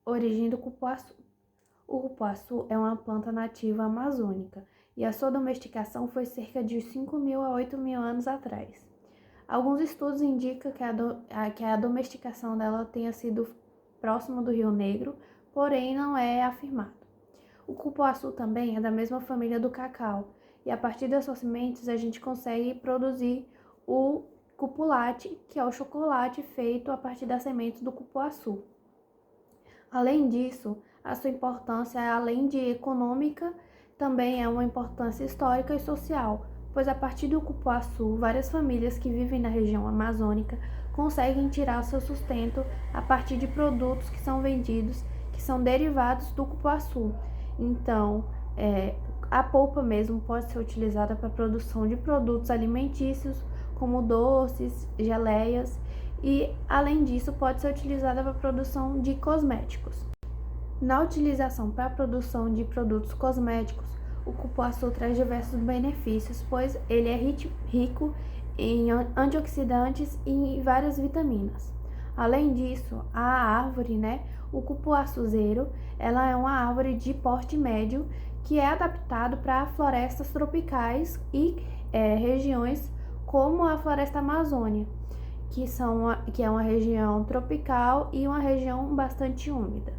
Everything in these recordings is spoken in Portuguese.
Origem do cupuaçu. O cupuaçu é uma planta nativa amazônica e a sua domesticação foi cerca de 5.000 a 8.000 anos atrás. Alguns estudos indicam que a domesticação dela tenha sido próximo do Rio Negro, porém não é afirmado. O cupuaçu também é da mesma família do cacau, e a partir das suas sementes a gente consegue produzir o cupulate, que é o chocolate feito a partir das sementes do cupuaçu. Além disso, a sua importância, além de econômica, também é uma importância histórica e social, pois a partir do cupuaçu, várias famílias que vivem na região amazônica conseguem tirar seu sustento a partir de produtos que são vendidos, que são derivados do cupuaçu. Então, a polpa mesmo pode ser utilizada para a produção de produtos alimentícios, como doces, geleias, e, além disso, pode ser utilizada para a produção de cosméticos. Na utilização para a produção de produtos cosméticos, o cupuaçu traz diversos benefícios, pois ele é rico em antioxidantes e em várias vitaminas. Além disso, a árvore, o cupuaçuzeiro, ela é uma árvore de porte médio que é adaptado para florestas tropicais e regiões como a floresta amazônica, que é uma região tropical e uma região bastante úmida.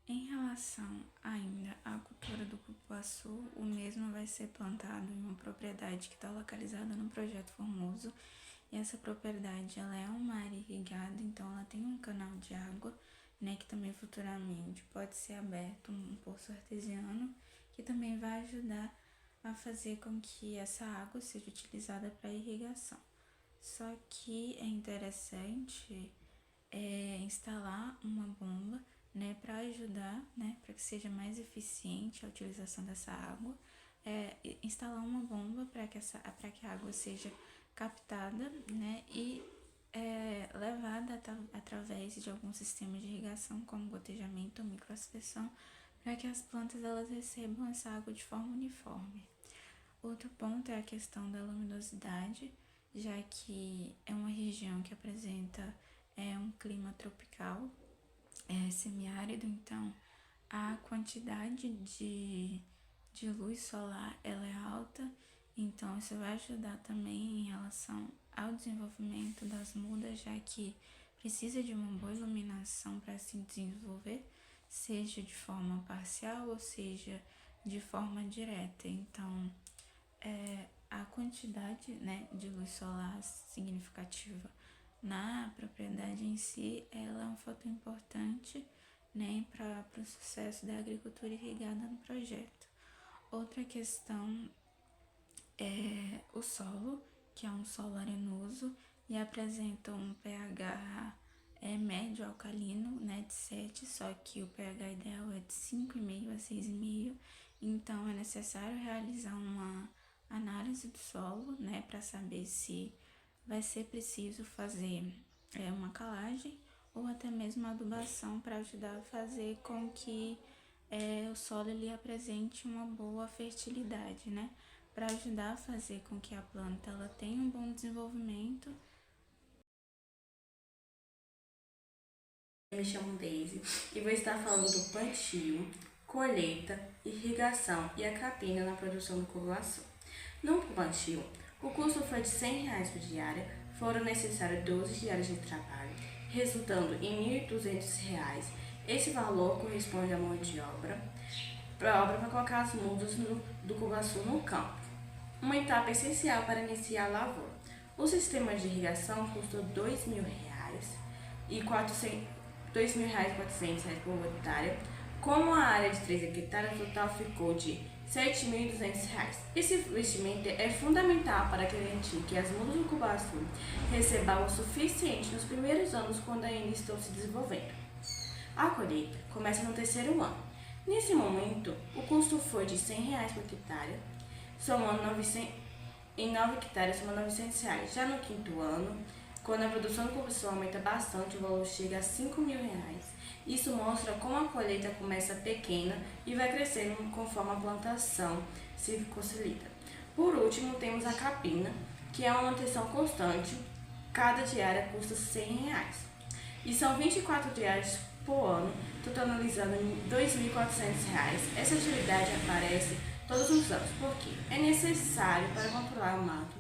Em relação ainda à cultura do cupuaçu, o mesmo vai ser plantado em uma propriedade que está localizada no Projeto Formoso. E essa propriedade ela é uma área irrigada, então ela tem um canal de água, que também futuramente pode ser aberto um poço artesiano, que também vai ajudar a fazer com que essa água seja utilizada para irrigação. Só que é interessante instalar uma bomba, para ajudar, para que seja mais eficiente a utilização dessa água, instalar uma bomba para que a água seja captada, e levada através de algum sistema de irrigação, como gotejamento ou microaspersão, para que as plantas elas recebam essa água de forma uniforme. Outro ponto é a questão da luminosidade, já que é uma região que apresenta um clima tropical, semiárido, então a quantidade de luz solar ela é alta, então isso vai ajudar também em relação ao desenvolvimento das mudas, já que precisa de uma boa iluminação para se desenvolver, seja de forma parcial ou seja de forma direta. Então, a quantidade de luz solar significativa na propriedade em si, ela é um fator importante para o sucesso da agricultura irrigada no projeto. Outra questão é o solo, que é um solo arenoso e apresenta um pH médio alcalino, de 7, só que o pH ideal é de 5,5 a 6,5, então é necessário realizar uma análise do solo, para saber se vai ser preciso fazer uma calagem ou até mesmo adubação para ajudar a fazer com que o solo ele apresente uma boa fertilidade, para ajudar a fazer com que a planta ela tenha um bom desenvolvimento. Eu me chamo Daisy e vou estar falando do plantio, colheita, irrigação e a capina na produção do cupuaçu. No plantio, o custo foi de R$100 por diária, foram necessários 12 diárias de trabalho, resultando em R$1.200. Esse valor corresponde à mão de obra para colocar as mudas do cupuaçu no campo. Uma etapa essencial para iniciar a lavoura. O sistema de irrigação custou R$2.000 e R$2.400 por hectare. Como a área de 3 hectares, o total ficou de R$7.200. Esse investimento é fundamental para garantir que as mudas do cupuaçu recebam o suficiente nos primeiros anos, quando ainda estão se desenvolvendo. A colheita começa no terceiro ano. Nesse momento, o custo foi de R$100 por hectare, somando 900, em 9 hectares, somando R$900. Já no quinto ano, quando a produção do cupuaçu aumenta bastante, o valor chega a R$5.000. Isso mostra como a colheita começa pequena e vai crescendo conforme a plantação se consolida. Por último, temos a capina, que é uma manutenção constante. Cada diária custa R$100. e são 24 diárias por ano, totalizando R$ 2.400. Essa atividade aparece todos os anos, porque é necessário para controlar o mato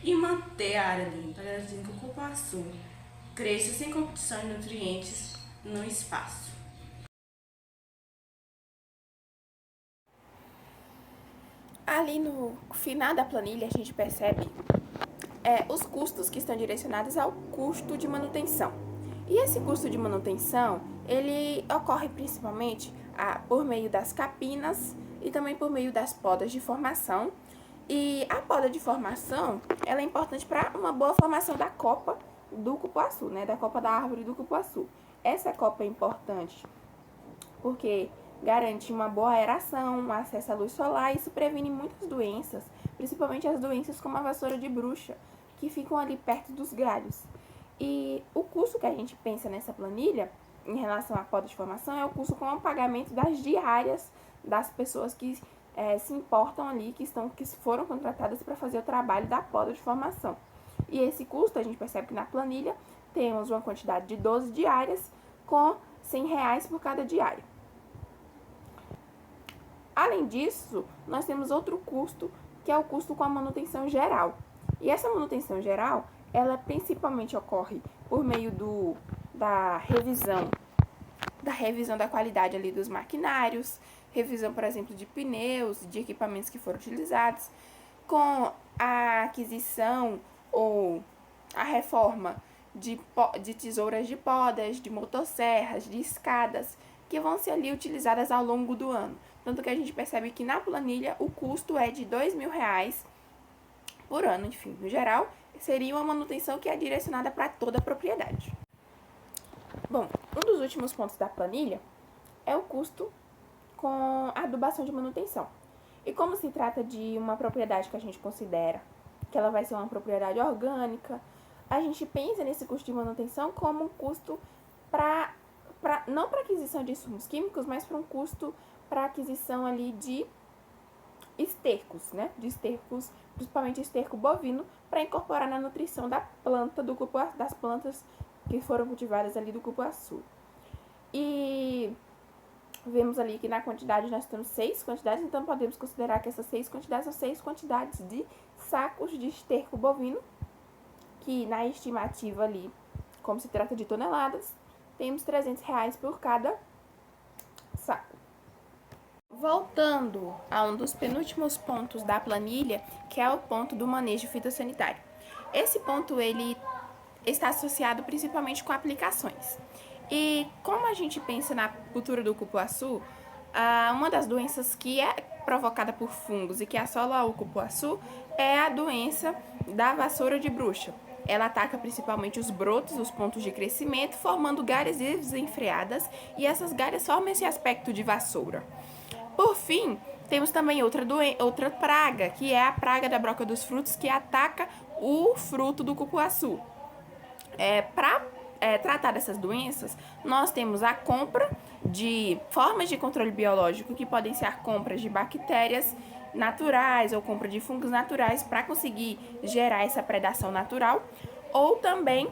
e manter a área limpa, garantindo que o cupuaçu cresça sem competição de nutrientes no espaço. Ali no final da planilha a gente percebe os custos que estão direcionados ao custo de manutenção. E esse custo de manutenção, ele ocorre principalmente por meio das capinas e também por meio das podas de formação. E a poda de formação, ela é importante para uma boa formação da copa do cupuaçu, né? Da copa da árvore do cupuaçu. Essa copa é importante porque garante uma boa aeração, um acesso à luz solar, e isso previne muitas doenças, principalmente as doenças como a vassoura de bruxa, que ficam ali perto dos galhos. E o custo que a gente pensa nessa planilha, em relação à poda de formação, é o custo com o pagamento das diárias das pessoas que se importam ali, que foram contratadas para fazer o trabalho da poda de formação. E esse custo, a gente percebe que na planilha temos uma quantidade de 12 diárias com R$100 por cada diária. Além disso, nós temos outro custo, que é o custo com a manutenção geral. E essa manutenção geral, ela principalmente ocorre por meio da revisão da qualidade ali dos maquinários, revisão, por exemplo, de pneus, de equipamentos que foram utilizados, com a aquisição ou a reforma de tesouras de podas, de motosserras, de escadas, que vão ser ali utilizadas ao longo do ano. Tanto que a gente percebe que na planilha o custo é de R$2.000 por ano, enfim, no geral, seria uma manutenção que é direcionada para toda a propriedade. Bom, um dos últimos pontos da planilha é o custo com a adubação de manutenção. E como se trata de uma propriedade que a gente considera que ela vai ser uma propriedade orgânica, a gente pensa nesse custo de manutenção como um custo não para aquisição de insumos químicos, mas para um custo para aquisição ali de estercos, né? De estercos, principalmente esterco bovino, para incorporar na nutrição da planta do cupuaçu, das plantas que foram cultivadas ali do cupuaçu. E vemos ali que na quantidade nós temos 6 quantidades, então podemos considerar que essas 6 quantidades são 6 quantidades de sacos de esterco bovino, que na estimativa ali, como se trata de toneladas, temos R$300 por cada saco. Voltando a um dos penúltimos pontos da planilha, que é o ponto do manejo fitossanitário. Esse ponto ele está associado principalmente com aplicações. E como a gente pensa na cultura do cupuaçu, uma das doenças que é provocada por fungos e que assola o cupuaçu é a doença da vassoura de bruxa. Ela ataca principalmente os brotos, os pontos de crescimento, formando galhas desenfreadas, e essas galhas formam esse aspecto de vassoura. Por fim, temos também outra praga, que é a praga da broca dos frutos, que ataca o fruto do cupuaçu. Para tratar dessas doenças, nós temos a compra de formas de controle biológico, que podem ser compras de bactérias naturais ou compra de fungos naturais para conseguir gerar essa predação natural, ou também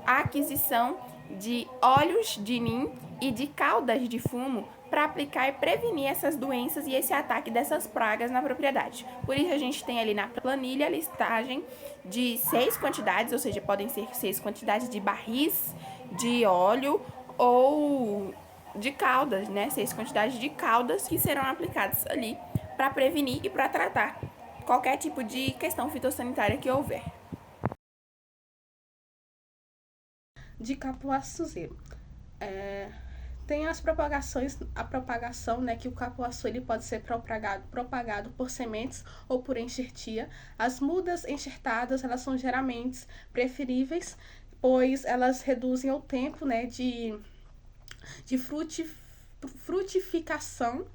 a aquisição de óleos de nim e de caudas de fumo para aplicar e prevenir essas doenças e esse ataque dessas pragas na propriedade. Por isso a gente tem ali na planilha a listagem de 6 quantidades, ou seja, podem ser 6 quantidades de barris de óleo ou de caudas, né? 6 quantidades de caudas que serão aplicadas ali para prevenir e para tratar qualquer tipo de questão fitossanitária que houver. De capuaçuzeiro. Tem a propagação, né, que o capuaçu ele pode ser propagado por sementes ou por enxertia. As mudas enxertadas, elas são geralmente preferíveis, pois elas reduzem o tempo, né, de frutificação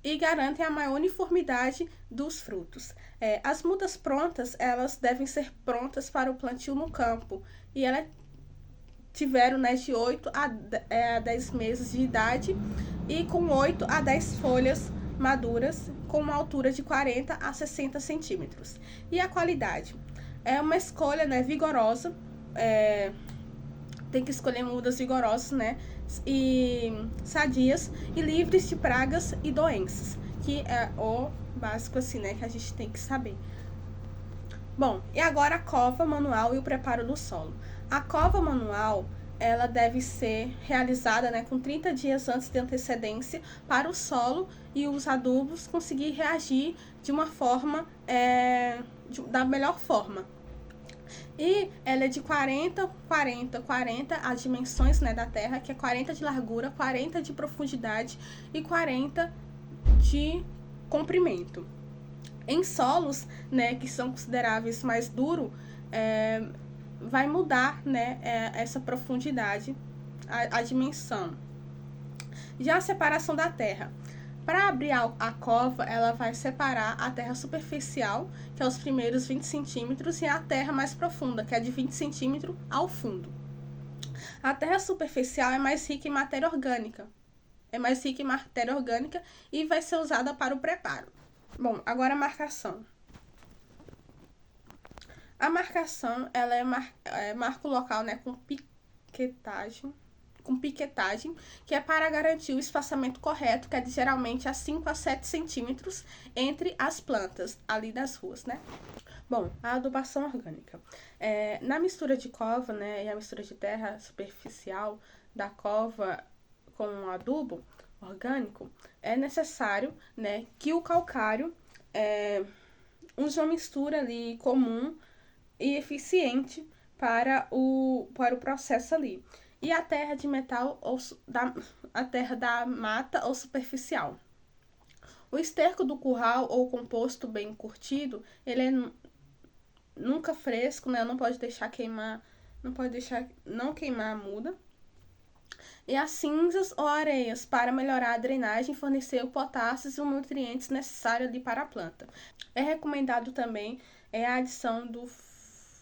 e garantem a maior uniformidade dos frutos. As mudas prontas, elas devem ser prontas para o plantio no campo, e elas tiveram, né, de 8 a 10 meses de idade e com 8 a 10 folhas maduras, com uma altura de 40 a 60 centímetros. E a qualidade? É uma escolha, né, vigorosa, tem que escolher mudas vigorosas, né, e sadias e livres de pragas e doenças, que é o básico assim, né, que a gente tem que saber. Bom, e agora a cova manual e o preparo do solo. A cova manual, ela deve ser realizada, né, com 30 dias antes de antecedência para o solo e os adubos conseguir reagir de uma forma, da melhor forma. E ela é de 40, 40, 40, as dimensões, né, da terra, que é 40 de largura, 40 de profundidade e 40 de comprimento. Em solos, né, que são consideráveis mais duros, vai mudar, né, essa profundidade, a dimensão. Já a separação da terra. Para abrir a cova, ela vai separar a terra superficial, que é os primeiros 20 centímetros, e a terra mais profunda, que é de 20 centímetros ao fundo. A terra superficial é mais rica em matéria orgânica. E vai ser usada para o preparo. Bom, agora a marcação. A marcação, ela marca o local, né, com piquetagem, que é para garantir o espaçamento correto, que é de geralmente a 5 a 7 centímetros entre as plantas ali das ruas, né? Bom, a adubação orgânica. Na mistura de cova, né, e a mistura de terra superficial da cova com o adubo orgânico, é necessário, né, que o calcário use uma mistura ali comum e eficiente para o processo ali. E a terra de metal a terra da mata ou superficial. O esterco do curral ou composto bem curtido, ele é nunca fresco, né? Não pode deixar queimar a muda. E as cinzas ou areias para melhorar a drenagem e fornecer o potássio e os nutrientes necessários ali para a planta. É recomendado também a adição do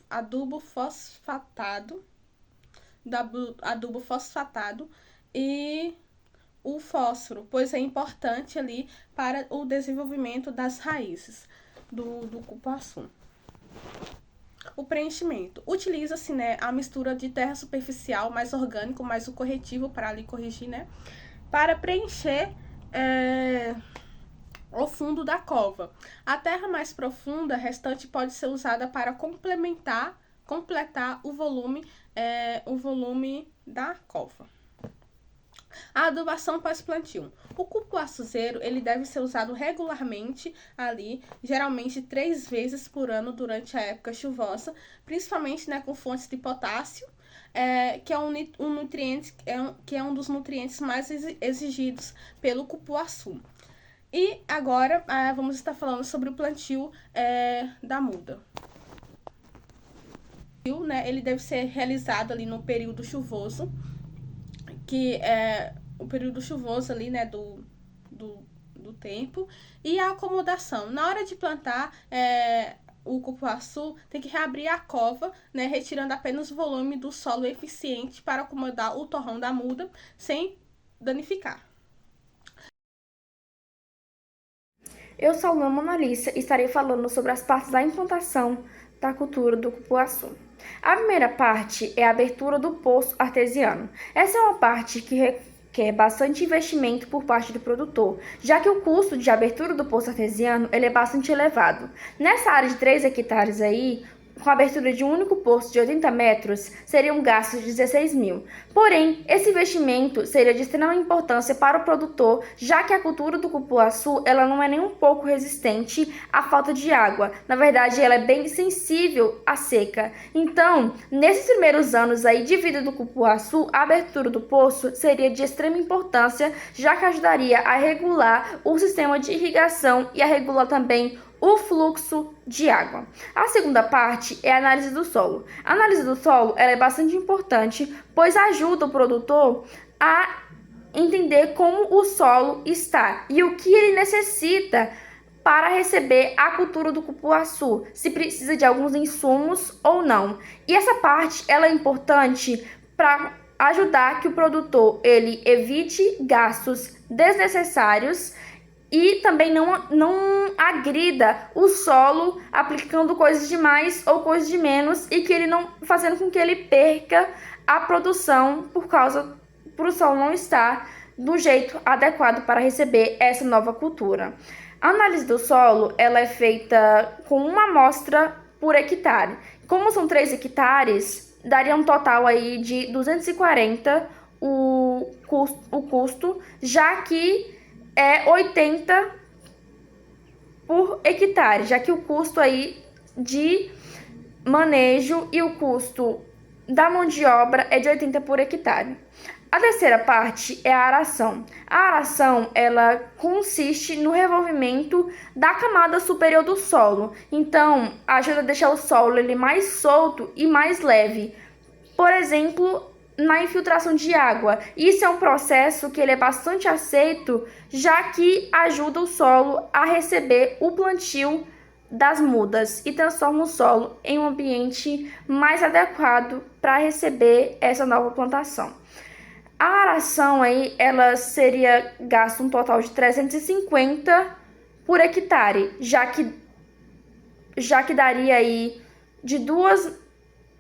adubo fosfatado e o fósforo, pois é importante ali para o desenvolvimento das raízes do cupuaçu. O preenchimento. Utiliza-se, né, a mistura de terra superficial mais orgânico, mais o corretivo para ali corrigir, né, para preencher o fundo da cova. A terra mais profunda restante pode ser usada para completar o volume da cova. A adubação pós-plantio. O cupuaçuzeiro, ele deve ser usado regularmente ali, geralmente 3 vezes por ano durante a época chuvosa, principalmente, né, com fontes de potássio, que é um nutriente, que é um dos nutrientes mais exigidos pelo cupuaçu. E agora vamos estar falando sobre o plantio da muda. Né, ele deve ser realizado ali no período chuvoso, que é o período chuvoso ali, né, do tempo. E a acomodação. Na hora de plantar o cupuaçu, tem que reabrir a cova, né, retirando apenas o volume do solo eficiente para acomodar o torrão da muda sem danificar. Eu sou a aluna Mona Alicia e estarei falando sobre as partes da implantação da cultura do cupuaçu. A primeira parte é a abertura do poço artesiano. Essa é uma parte que requer bastante investimento por parte do produtor, já que o custo de abertura do poço artesiano ele é bastante elevado. Nessa área de 3 hectares aí, com a abertura de um único poço de 80 metros, seria um gasto de 16 mil. Porém, esse investimento seria de extrema importância para o produtor, já que a cultura do cupuaçu ela não é nem um pouco resistente à falta de água. Na verdade, ela é bem sensível à seca. Então, nesses primeiros anos aí de vida do cupuaçu, a abertura do poço seria de extrema importância, já que ajudaria a regular o sistema de irrigação e a regular também o fluxo de água. A segunda parte é a análise do solo. A análise do solo ela é bastante importante, pois ajuda o produtor a entender como o solo está e o que ele necessita para receber a cultura do cupuaçu, se precisa de alguns insumos ou não. E essa parte ela é importante para ajudar que o produtor ele evite gastos desnecessários e também não agrida o solo aplicando coisas de mais ou coisas de menos e que ele não fazendo com que ele perca a produção por o solo não estar do jeito adequado para receber essa nova cultura. A análise do solo ela é feita com uma amostra por hectare. Como são 3 hectares, daria um total aí de 240 o custo, já que é 80 por hectare, já que o custo aí de manejo e o custo da mão de obra é de 80 por hectare. A terceira parte é a aração. A aração, ela consiste no revolvimento da camada superior do solo. Então, ajuda a deixar o solo ele mais solto e mais leve. Por exemplo, na infiltração de água. Isso é um processo que ele é bastante aceito, já que ajuda o solo a receber o plantio das mudas e transforma o solo em um ambiente mais adequado para receber essa nova plantação. A aração aí, ela seria gasto um total de 350 por hectare, já que daria aí de 2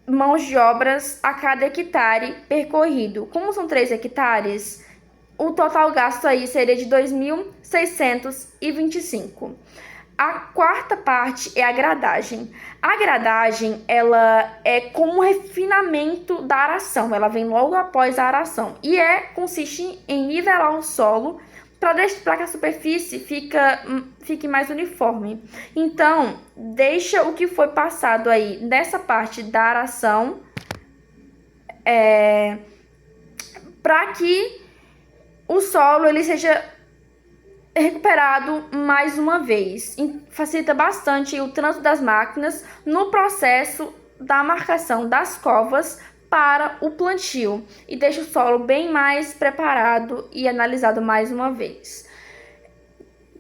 mãos de obras a cada hectare percorrido. Como são 3 hectares, o total gasto aí seria de 2.625. A quarta parte é a gradagem. A gradagem, ela é como um refinamento da aração. Ela vem logo após a aração. E consiste em nivelar o solo para que a superfície fique mais uniforme. Então, deixa o que foi passado aí nessa parte da aração para que o solo ele seja recuperado mais uma vez. Facilita bastante o trânsito das máquinas no processo da marcação das covas para o plantio e deixa o solo bem mais preparado e analisado mais uma vez.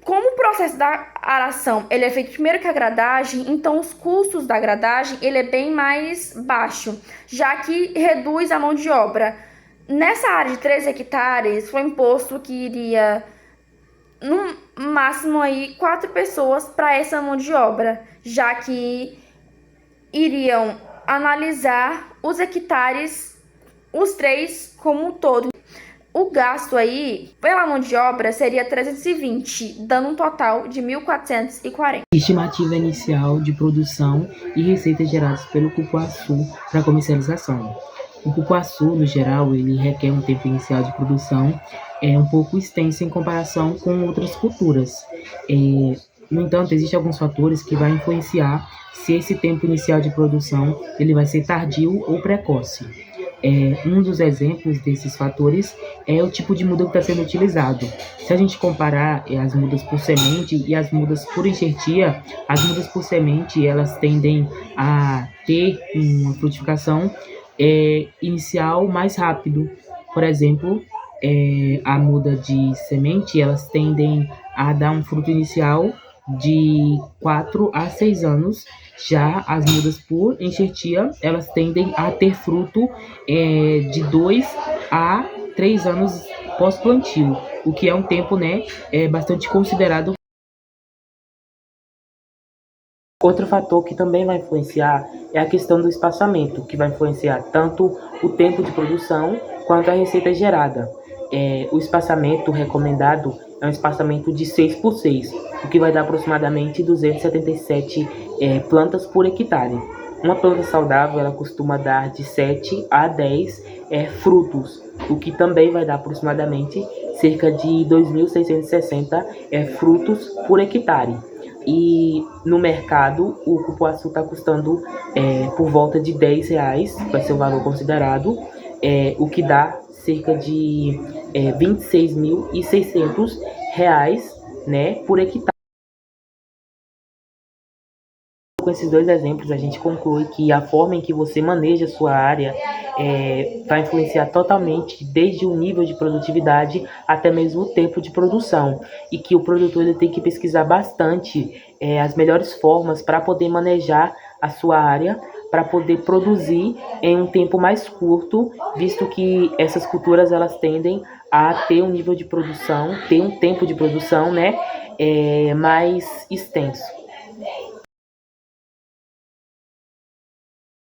Como o processo da aração ele é feito primeiro que a gradagem, então os custos da gradagem ele é bem mais baixo, já que reduz a mão de obra. Nessa área de 3 hectares foi imposto que iria no máximo aí 4 pessoas para essa mão de obra, já que iriam analisar os hectares, os 3 como um todo. O gasto aí pela mão de obra seria 320, dando um total de 1.440. Estimativa inicial de produção e receitas geradas pelo cupuaçu para comercialização. O cupuaçu, no geral, ele requer um tempo inicial de produção um pouco extenso em comparação com outras culturas. No entanto, existem alguns fatores que vão influenciar se esse tempo inicial de produção ele vai ser tardio ou precoce. Um dos exemplos desses fatores é o tipo de muda que está sendo utilizado. Se a gente comparar as mudas por semente e as mudas por enxertia, as mudas por semente elas tendem a ter uma frutificação inicial mais rápido. Por exemplo, a muda de semente elas tendem a dar um fruto inicial de 4 a 6 anos. Já as mudas por enxertia, elas tendem a ter fruto de 2 a 3 anos pós-plantio, o que é um tempo bastante considerado. Outro fator que também vai influenciar é a questão do espaçamento, que vai influenciar tanto o tempo de produção quanto a receita gerada. O espaçamento recomendado é um espaçamento de 6 por 6, o que vai dar aproximadamente 277 plantas por hectare. Uma planta saudável ela costuma dar de 7 a 10 frutos, o que também vai dar aproximadamente cerca de 2.660 frutos por hectare. E no mercado o cupuaçu está custando por volta de R$10, vai ser o valor considerado, o que dá cerca de R$26.600, por hectare. Com esses 2 exemplos, a gente conclui que a forma em que você maneja a sua área vai influenciar totalmente desde o nível de produtividade até mesmo o tempo de produção, e que o produtor ele tem que pesquisar bastante as melhores formas para poder manejar a sua área, para poder produzir em um tempo mais curto, visto que essas culturas elas tendem a ter um nível de produção, ter um tempo de produção mais extenso.